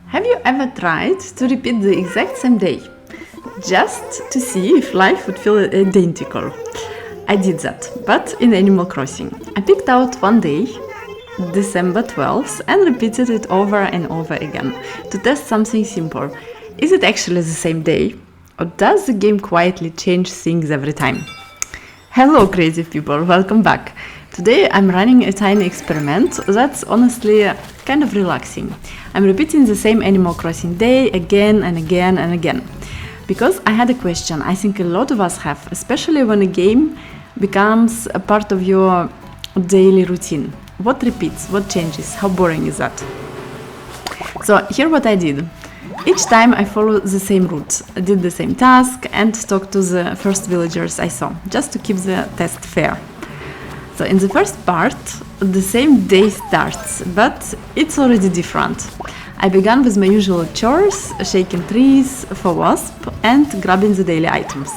Have you ever tried to repeat the exact same day, just to see if life would feel identical? I did that, but in Animal Crossing. I picked out one day, December 12th, and repeated it over and over again to test something simple. Is it actually the same day, or does the game quietly change things every time? Hello creative people, welcome back. Today I'm running a tiny experiment that's honestly kind of relaxing. I'm repeating the same Animal Crossing day again and again and again. Because I had a question I think a lot of us have, especially when a game becomes a part of your daily routine. What repeats? What changes? How boring is that? So here what I did. Each time I followed the same route, did the same task and talked to the first villagers I saw, just to keep the test fair. So in the first part, the same day starts, but it's already different. I began with my usual chores, shaking trees for wasps and grabbing the daily items.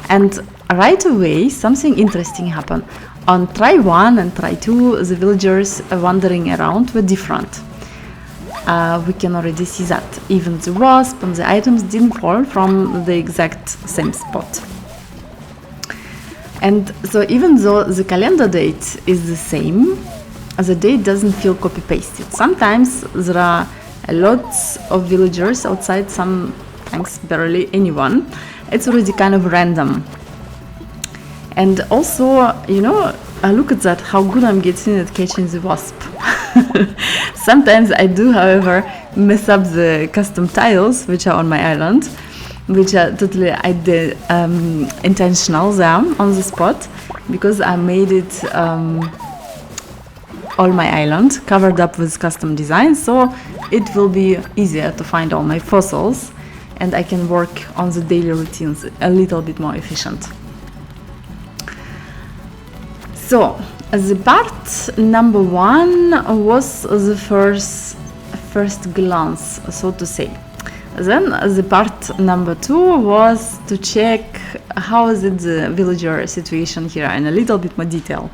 And right away, something interesting happened. On try 1 and try 2, the villagers wandering around were different. We can already see that. Even the wasp and the items didn't fall from the exact same spot. And so even though the calendar date is the same, the date doesn't feel copy-pasted. Sometimes there are lots of villagers outside, sometimes barely anyone. It's already kind of random. And also, I look at that, how good I'm getting at catching the wasp. Sometimes I do, however, mess up the custom tiles which are on my island, which are totally intentional there on the spot, because I made it all my island covered up with custom designs, so it will be easier to find all my fossils and I can work on the daily routines a little bit more efficient. So the part number 1 was the first glance, so to say. Then the part number 2 was to check how is it the villager situation here in a little bit more detail.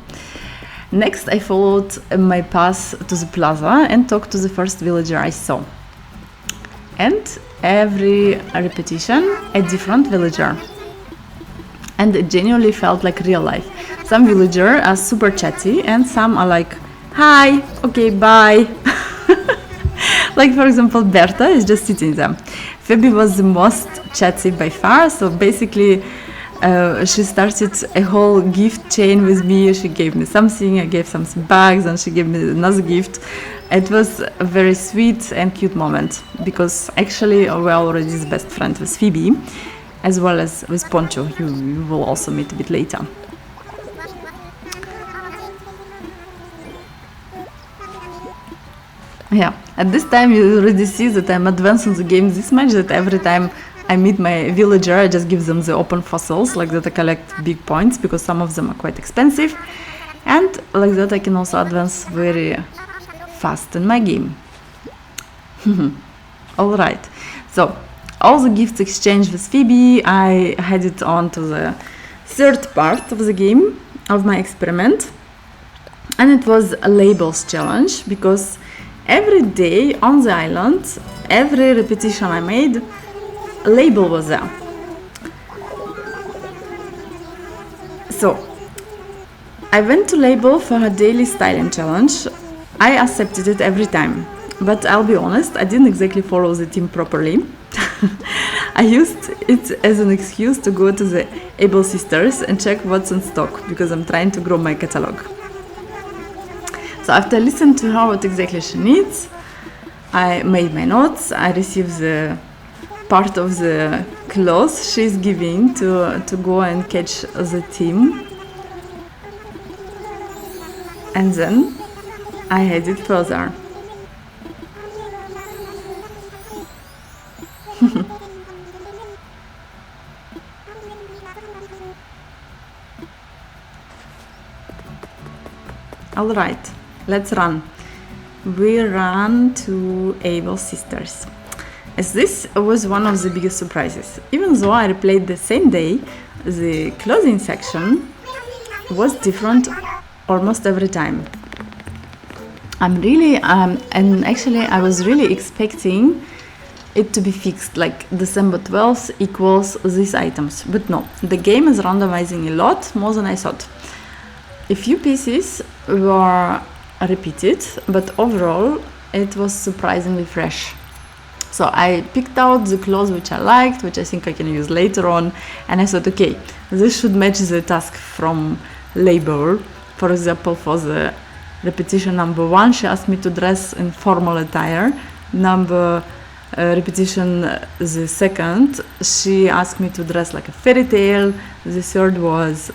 Next I followed my path to the plaza and talked to the first villager I saw. And every repetition a different villager. And it genuinely felt like real life. Some villagers are super chatty and some are like, hi, okay, bye. Like for example, Berta is just sitting there. Phoebe was the most chatty by far, so basically she started a whole gift chain with me. She gave me something, I gave some bags, and she gave me another gift. It was a very sweet and cute moment, because actually we're already the best friend with Phoebe, as well as with Poncho, you will also meet a bit later. Yeah, at this time you already see that I'm advancing the game this much that every time I meet my villager I just give them the open fossils, like that I collect big points because some of them are quite expensive, and like that I can also advance very fast in my game. Alright, so all the gifts exchanged with Phoebe, I headed on to the third part of the game, of my experiment, and it was a labels challenge, because every day on the island, every repetition I made, a label was there. So, I went to label for her daily styling challenge. I accepted it every time, but I'll be honest, I didn't exactly follow the team properly. I used it as an excuse to go to the Able Sisters and check what's in stock, because I'm trying to grow my catalog. So after listening to her what exactly she needs, I made my notes. I received the part of the clothes she's giving to go and catch the team. And then I headed further. All right. Let's run. We ran to Able Sisters. As this was one of the biggest surprises. Even though I replayed the same day, the clothing section was different almost every time. I'm really, and actually I was really expecting it to be fixed, like December 12th equals these items, but no, the game is randomizing a lot, more than I thought. A few pieces were repeated, but overall it was surprisingly fresh. So I picked out the clothes which I liked, which I think I can use later on, and I thought, okay, this should match the task from label. For example, for the repetition number 1, she asked me to dress in formal attire. Repetition the second, she asked me to dress like a fairy tale. The third was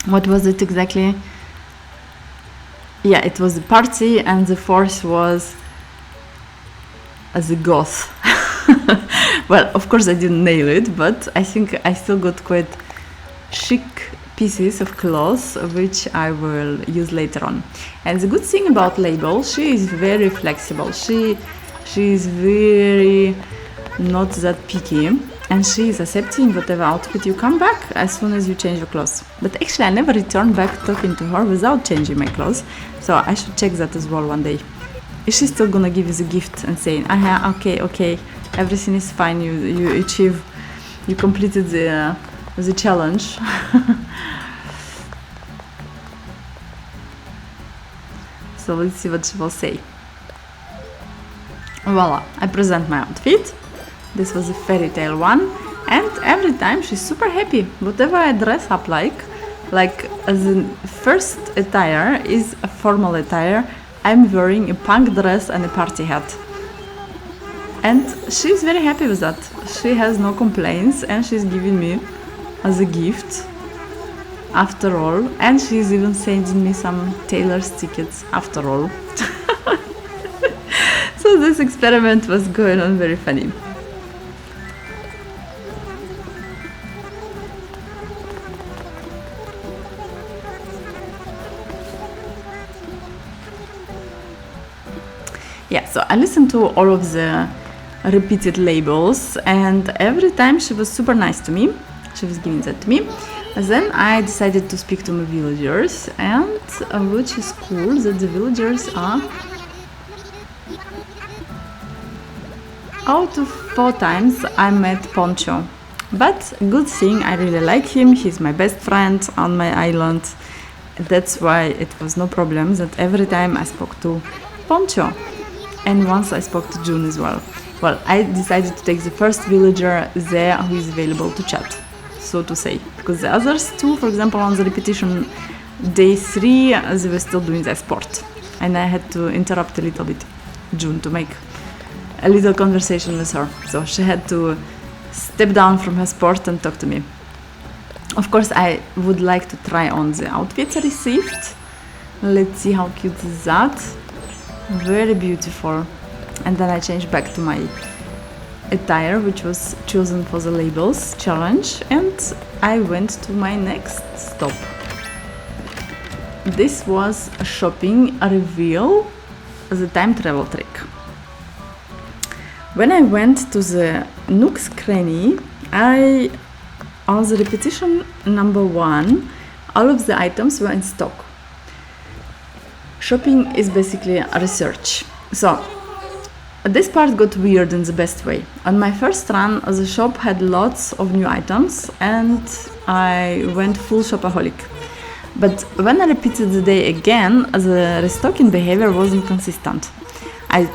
what was it exactly? Yeah, it was the party, and the fourth was as a goth. Well, of course I didn't nail it, but I think I still got quite chic pieces of clothes which I will use later on. And the good thing about label, she is very flexible. She is very not that picky, and she is accepting whatever outfit you come back as soon as you change your clothes. But actually I never returned back talking to her without changing my clothes, so I should check that as well one day. Is she still gonna give you the gift and saying, okay, everything is fine, you completed the challenge? So let's see what she will say. Voila, I present my outfit. This was a fairy tale one, and every time she's super happy. Whatever I dress up like the first attire is a formal attire. I'm wearing a punk dress and a party hat. And she's very happy with that. She has no complaints, and she's giving me as a gift after all, and she's even sending me some Taylor's tickets after all. So this experiment was going on very funny. Yeah, so I listened to all of the repeated labels, and every time she was super nice to me. She was giving that to me. Then I decided to speak to my villagers, and which is cool that the villagers are out of 4 times I met Poncho. But good thing, I really like him. He's my best friend on my island. That's why it was no problem that every time I spoke to Poncho. And once I spoke to June as well. Well, I decided to take the first villager there who is available to chat, so to say. Because the others 2, for example, on the repetition day 3, they were still doing their sport. And I had to interrupt a little bit June to make a little conversation with her. So she had to step down from her sport and talk to me. Of course, I would like to try on the outfits I received. Let's see how cute is that. Very beautiful. And then I changed back to my attire, which was chosen for the labels challenge, and I went to my next stop. This was a shopping reveal, the time travel trick. When I went to the Nook's Cranny, on the repetition number 1, all of the items were in stock. Shopping is basically a research. So this part got weird in the best way. On my first run, the shop had lots of new items, and I went full shopaholic. But when I repeated the day again, the restocking behavior wasn't consistent. I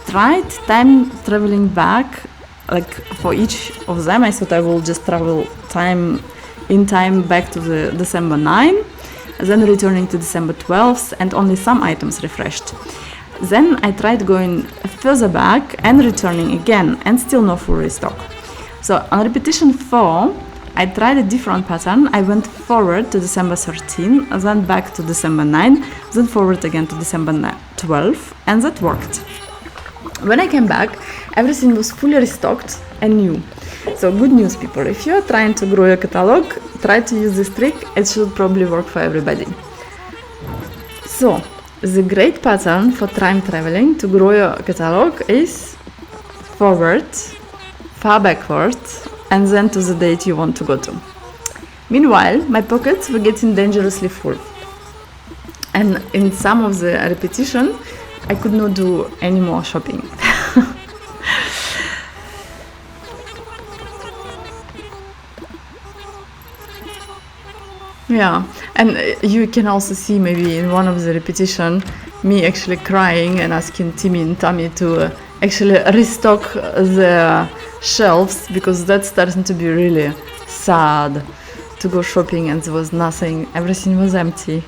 tried time traveling back, like for each of them. I thought I will just travel in time back to the December 9, then returning to December 12th, and only some items refreshed. Then I tried going further back and returning again, and still no full restock. So on repetition 4, I tried a different pattern. I went forward to December 13, then back to December 9, then forward again to December 12, and that worked. When I came back, everything was fully restocked and new. So good news, people. If you are trying to grow your catalog, try to use this trick. It should probably work for everybody. So the great pattern for time traveling to grow your catalog is forward, far backward, and then to the date you want to go to. Meanwhile, my pockets were getting dangerously full. And in some of the repetition, I could not do any more shopping. Yeah, and you can also see maybe in one of the repetition me actually crying and asking Timmy and Tammy to actually restock the shelves, because that's starting to be really sad to go shopping and there was nothing, everything was empty.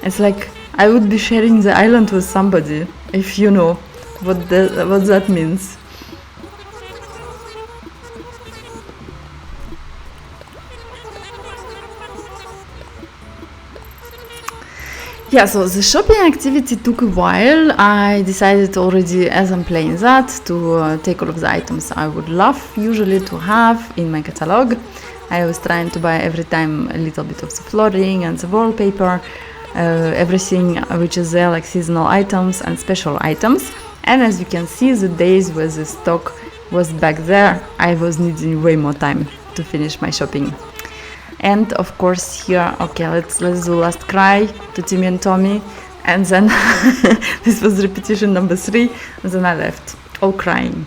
It's like I would be sharing the island with somebody, if you know what that means. Yeah, so the shopping activity took a while. I decided already as I'm playing that to take all of the items I would love usually to have in my catalog. I was trying to buy every time a little bit of the flooring and the wallpaper, everything which is there, like seasonal items and special items. And as you can see, the days where the stock was back there, I was needing way more time to finish my shopping. And of course here, okay, let's do last cry to Timmy and Tommy, and then this was repetition number 3, and then I left, all crying.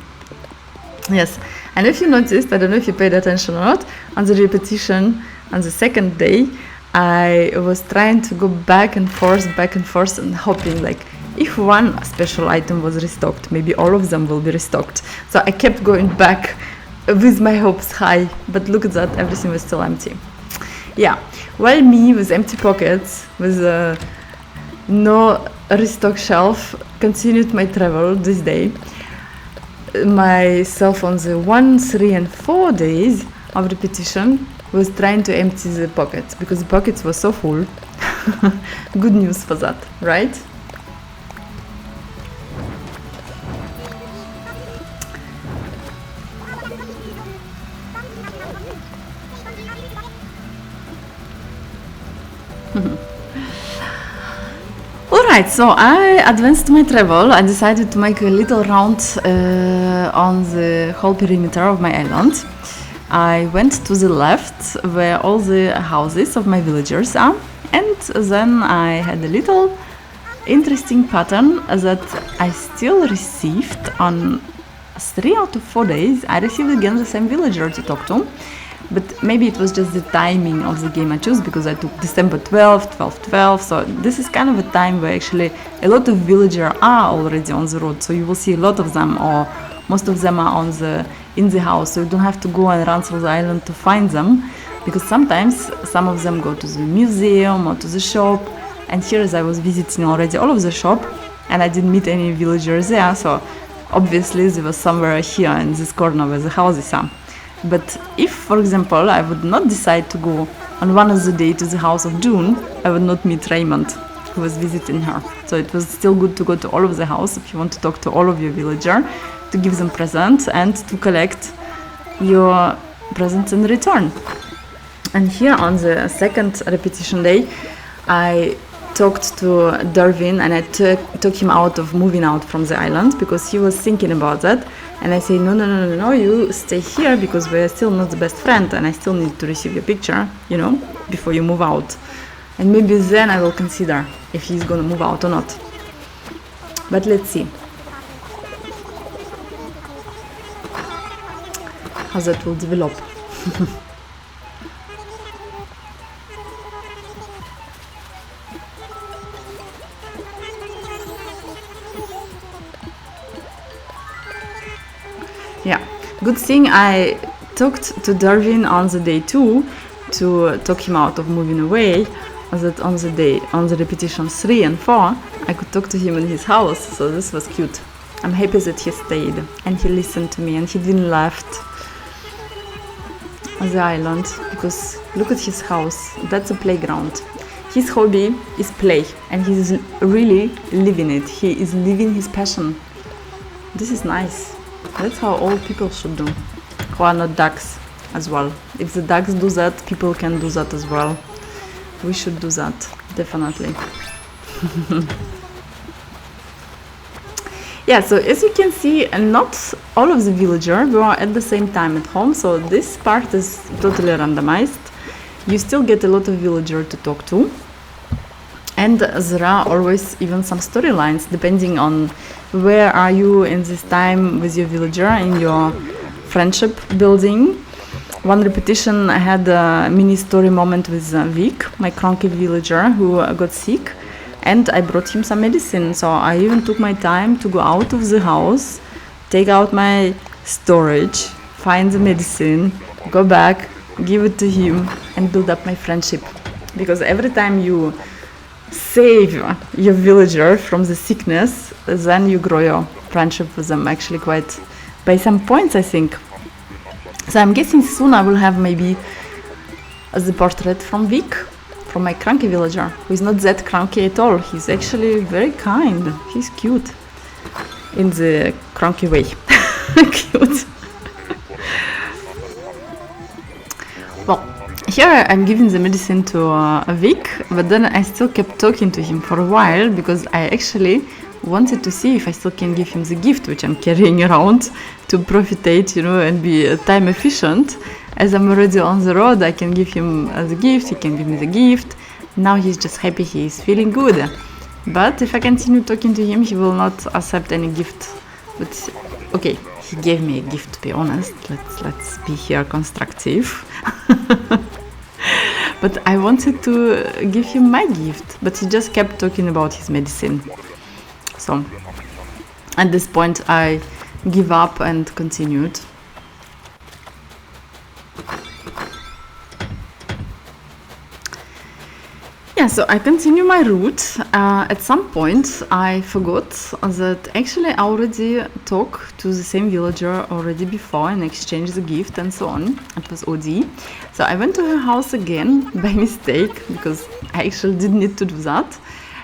Yes, and if you noticed, I don't know if you paid attention or not, on the repetition on the second day, I was trying to go back and forth and hoping like if one special item was restocked, maybe all of them will be restocked. So I kept going back with my hopes high, but look at that, everything was still empty. Yeah, while me with empty pockets, with no restock shelf, continued my travel this day. Myself on the 1, 3 and 4 days of repetition was trying to empty the pockets, because the pockets were so full. Good news for that, right? Alright, so I advanced my travel. I decided to make a little round on the whole perimeter of my island. I went to the left where all the houses of my villagers are, and then I had a little interesting pattern that I still received on 3 out of 4 days. I received again the same villager to talk to. But maybe it was just the timing of the game I chose, because I took December 12, 12, 12. So this is kind of a time where actually a lot of villagers are already on the road. So you will see a lot of them, or most of them are in the house. So you don't have to go and run through the island to find them, because sometimes some of them go to the museum or to the shop. And here, as I was visiting already all of the shop, and I didn't meet any villagers there. So obviously they were somewhere here in this corner where the houses are. But if, for example, I would not decide to go on one of the days to the house of June, I would not meet Raymond, who was visiting her. So it was still good to go to all of the house if you want to talk to all of your villagers, to give them presents and to collect your presents in return. And here on the second repetition day, I talked to Darwin and I took him out of moving out from the island, because he was thinking about that. And I say, no, you stay here, because we're still not the best friend and I still need to receive your picture, before you move out. And maybe then I will consider if he's gonna move out or not. But let's see how that will develop. Yeah, good thing I talked to Darwin on the day 2 to talk him out of moving away. That on the repetition 3 and 4, I could talk to him in his house, so this was cute. I'm happy that he stayed and he listened to me and he didn't left the island, because look at his house, that's a playground. His hobby is play and he's really living it. He is living his passion. This is nice. That's how all people should do, who are not ducks as well. If the ducks do that, people can do that as well. We should do that, definitely. Yeah, so as you can see, not all of the villagers were at the same time at home, so this part is totally randomized. You still get a lot of villagers to talk to. And there are always even some storylines depending on where are you in this time with your villager in your friendship building. One repetition, I had a mini story moment with Vic, my cranky villager who got sick, and I brought him some medicine. So I even took my time to go out of the house, take out my storage, find the medicine, go back, give it to him, and build up my friendship. Because every time you save your villager from the sickness, then you grow your friendship with them actually quite by some points, I think. So I'm guessing soon I will have maybe the portrait from Vic, from my cranky villager, who is not that cranky at all. He's actually very kind. He's cute in the cranky way. Cute. Well, here I'm giving the medicine to Vic, but then I still kept talking to him for a while because I actually wanted to see if I still can give him the gift which I'm carrying around to profitate, and be time efficient. As I'm already on the road, I can give him the gift, he can give me the gift. Now he's just happy, he's feeling good. But if I continue talking to him, he will not accept any gift. But okay, he gave me a gift, to be honest. Let's be here constructive. But I wanted to give him my gift, but he just kept talking about his medicine. So at this point I give up and continued. Yeah, so I continue my route. At some point I forgot that actually I already talked to the same villager already before and exchanged the gift and so on. It was OD. So I went to her house again by mistake because I actually didn't need to do that.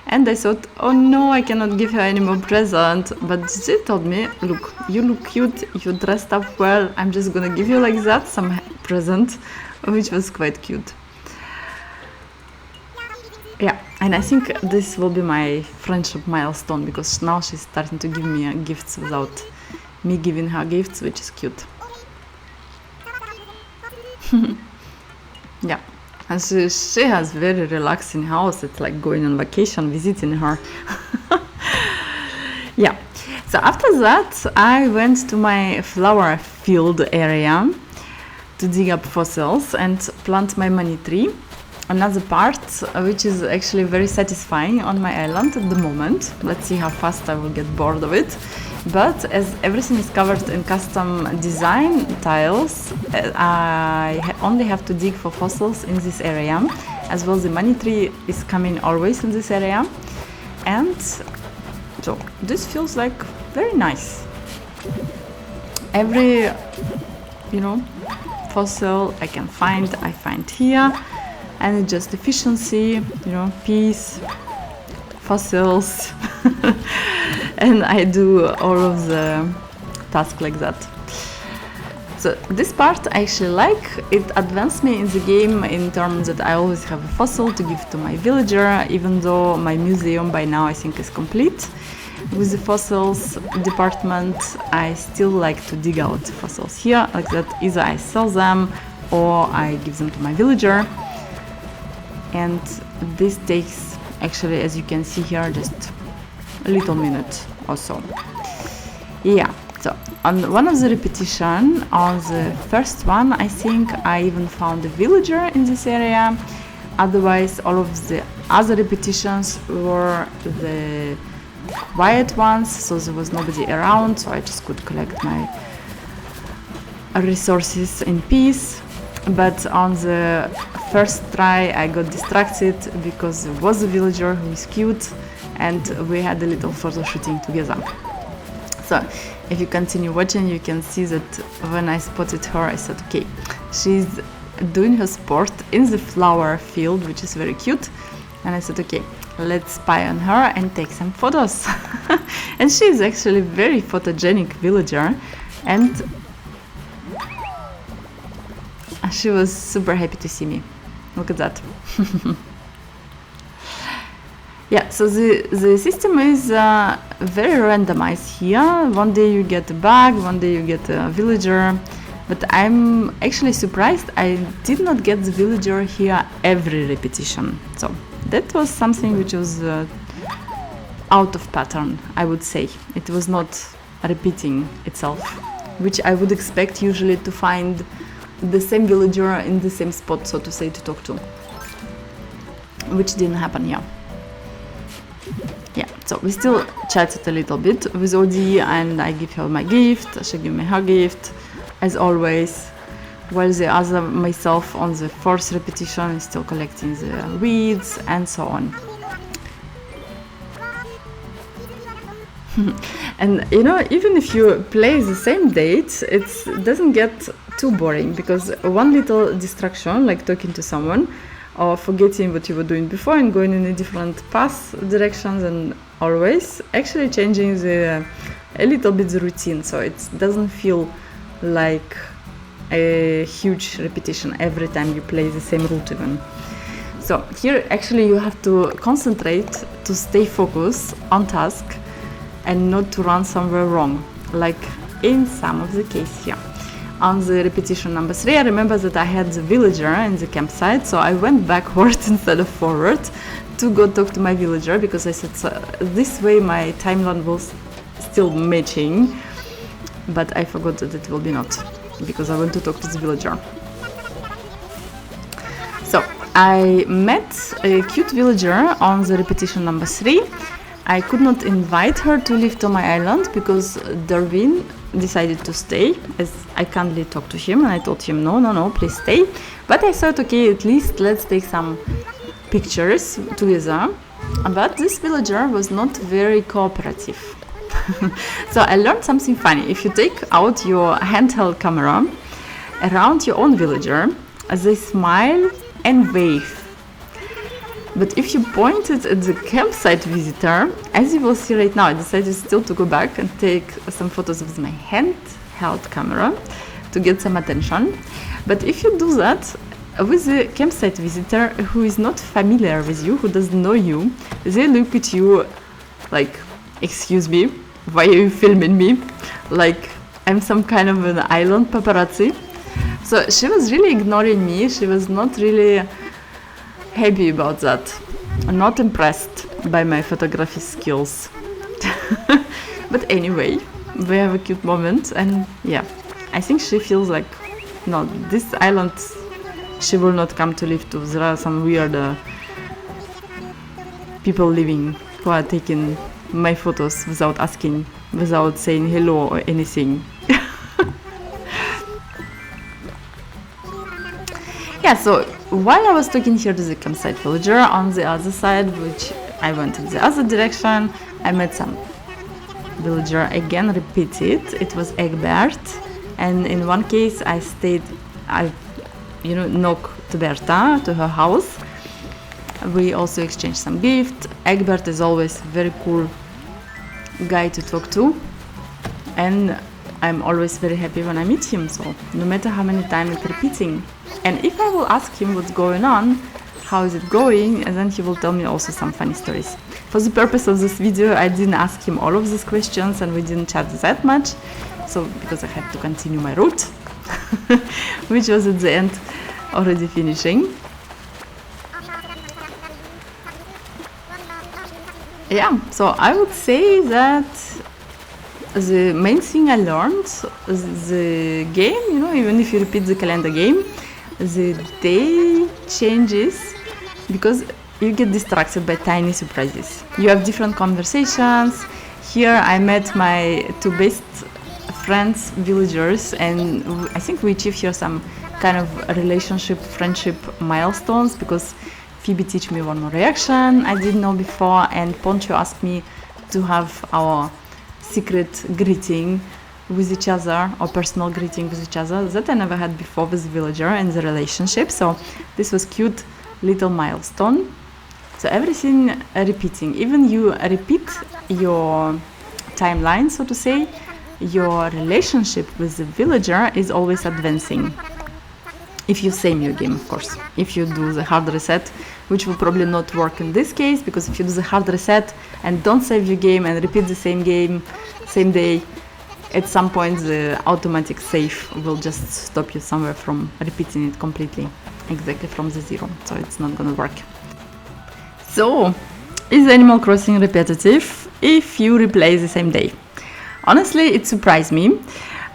And I thought, oh no, I cannot give her any more present. But she told me, look, you look cute, you dressed up well, I'm just gonna give you like that some present, which was quite cute. Yeah, and I think this will be my friendship milestone because now she's starting to give me gifts without me giving her gifts, which is cute. Yeah. And she has very relaxing house. It's like going on vacation, visiting her. Yeah. So after that, I went to my flower field area to dig up fossils and plant my money tree. Another part which is actually very satisfying on my island at the moment. Let's see how fast I will get bored of it. But as everything is covered in custom design tiles, I only have to dig for fossils in this area. As well, the money tree is coming always in this area. And so this feels like very nice. Every, fossil I can find, I find here. And it's just efficiency, peace, fossils. And I do all of the tasks like that. So this part I actually like. It advanced me in the game in terms that I always have a fossil to give to my villager, even though my museum by now I think is complete. With the fossils department, I still like to dig out fossils here, like that. Either I sell them or I give them to my villager. And this takes, actually, as you can see here, just a little minute or so. Yeah, so on one of the repetition, on the first one, I think I even found a villager in this area. Otherwise, all of the other repetitions were the quiet ones, so there was nobody around, so I just could collect my resources in peace. But on the first try I got distracted because there was a villager who is cute and we had a little photo shooting together. So if you continue watching, you can see that when I spotted her, I said, okay, she's doing her sport in the flower field, which is very cute. And I said, okay, let's spy on her and take some photos. And she is actually a very photogenic villager, and she was super happy to see me. Look at that. Yeah, so the system is very randomized here. One day you get a bug, one day you get a villager. But I'm actually surprised I did not get the villager here every repetition. So that was something which was out of pattern, I would say. It was not repeating itself, which I would expect usually to find the same villager in the same spot, so to say, to talk to, which didn't happen here. Yeah, so we still chatted a little bit with Odie, and I give her my gift, she gave me her gift, as always, while the other myself on the fourth repetition is still collecting the weeds and so on. And you know, even if you play the same date, it doesn't get too boring, because one little distraction, like talking to someone or forgetting what you were doing before and going in a different path directions, and always actually changing a little bit the routine, so it doesn't feel like a huge repetition every time you play the same route even. So here actually you have to concentrate to stay focused on task and not to run somewhere wrong, like in some of the case here. On the repetition number 3, I remember that I had the villager in the campsite, so I went backwards instead of forward to go talk to my villager, because I said, so this way my timeline was still matching, but I forgot that it will be not, because I went to talk to the villager. So I met a cute villager on the repetition number 3. I could not invite her to live to my island because Darwin decided to stay, as I kindly talked to him, and I told him no, please stay. But I thought, okay, at least let's take some pictures together. But this villager was not very cooperative. So I learned something funny. If you take out your handheld camera around your own villager, they smile and wave. But if you point it at the campsite visitor, as you will see right now, I decided still to go back and take some photos with my handheld camera to get some attention. But if you do that with the campsite visitor who is not familiar with you, who doesn't know you, they look at you like, excuse me, why are you filming me? Like I'm some kind of an island paparazzi. So she was really ignoring me. She was not really happy about that. I'm not impressed by my photography skills. But anyway, we have a cute moment, and yeah, I think she feels like, no, this island she will not come to live to. There are some weird people living who are taking my photos without asking, without saying hello or anything. Yeah, so while I was talking here to the campsite villager, on the other side, which I went in the other direction, I met some villager again, repeated. It was Egbert, and in one case I stayed, Nook to Berta, to her house. We also exchanged some gifts. Egbert is always a very cool guy to talk to, and I'm always very happy when I meet him, so no matter how many times it's repeating. And if I will ask him what's going on, how is it going, and then he will tell me also some funny stories. For the purpose of this video, I didn't ask him all of these questions and we didn't chat that much, so because I had to continue my route, which was at the end already finishing. Yeah, so I would say that the main thing I learned, the game, even if you repeat the calendar game, the day changes because you get distracted by tiny surprises. You have different conversations. Here I met my two best friends, villagers, and I think we achieved here some kind of relationship, friendship milestones, because Phoebe teach me one more reaction I didn't know before, and Poncho asked me to have our secret greeting with each other, or personal greeting with each other, that I never had before with the villager and the relationship. So this was cute little milestone. So everything repeating, even you repeat your timeline, so to say, your relationship with the villager is always advancing. If you save your game, of course. If you do the hard reset, which will probably not work in this case, because if you do the hard reset and don't save your game and repeat the same game, same day, at some point the automatic save will just stop you somewhere from repeating it completely, exactly from the zero, so it's not gonna work. So, is Animal Crossing repetitive if you replay the same day? Honestly, it surprised me.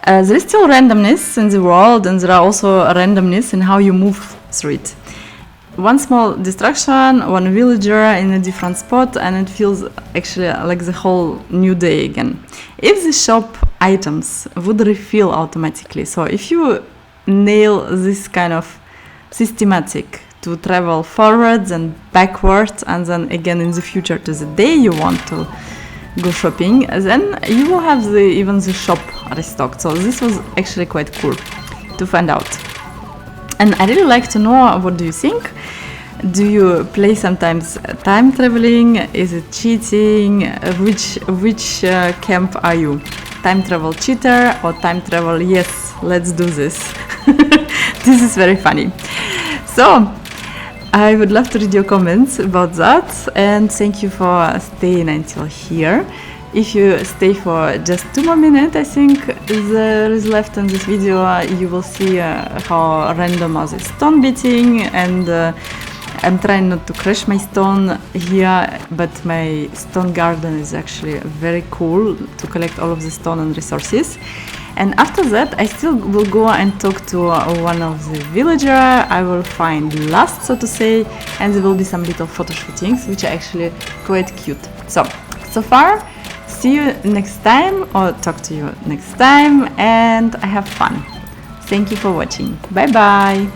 There is still randomness in the world, and there are also randomness in how you move through it. One small distraction, one villager in a different spot, and it feels actually like the whole new day again. If the shop items would refill automatically, so if you nail this kind of systematic to travel forwards and backwards, and then again in the future to the day you want to go shopping, then you will have even the shop restocked. So this was actually quite cool to find out. And I really like to know, what do you think? Do you play sometimes time traveling? Is it cheating? Which camp are you? Time travel cheater or time travel, yes, let's do this? This is very funny. So I would love to read your comments about that, and thank you for staying until here. If you stay for just 2 more minutes, I think there is left in this video, you will see how random is stone beating, and I'm trying not to crash my stone here, but my stone garden is actually very cool to collect all of the stone and resources. And after that, I still will go and talk to one of the villager. I will find last, so to say, and there will be some little photo shootings, which are actually quite cute. So far, see you next time, or talk to you next time, and I have fun. Thank you for watching. Bye bye!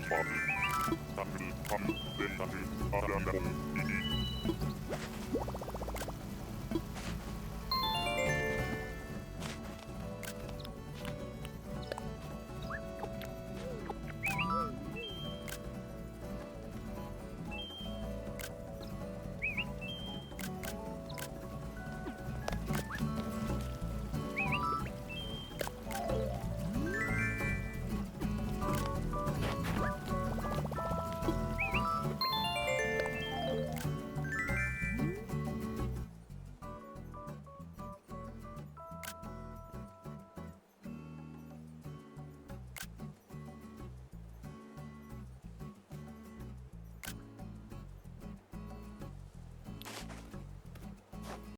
Am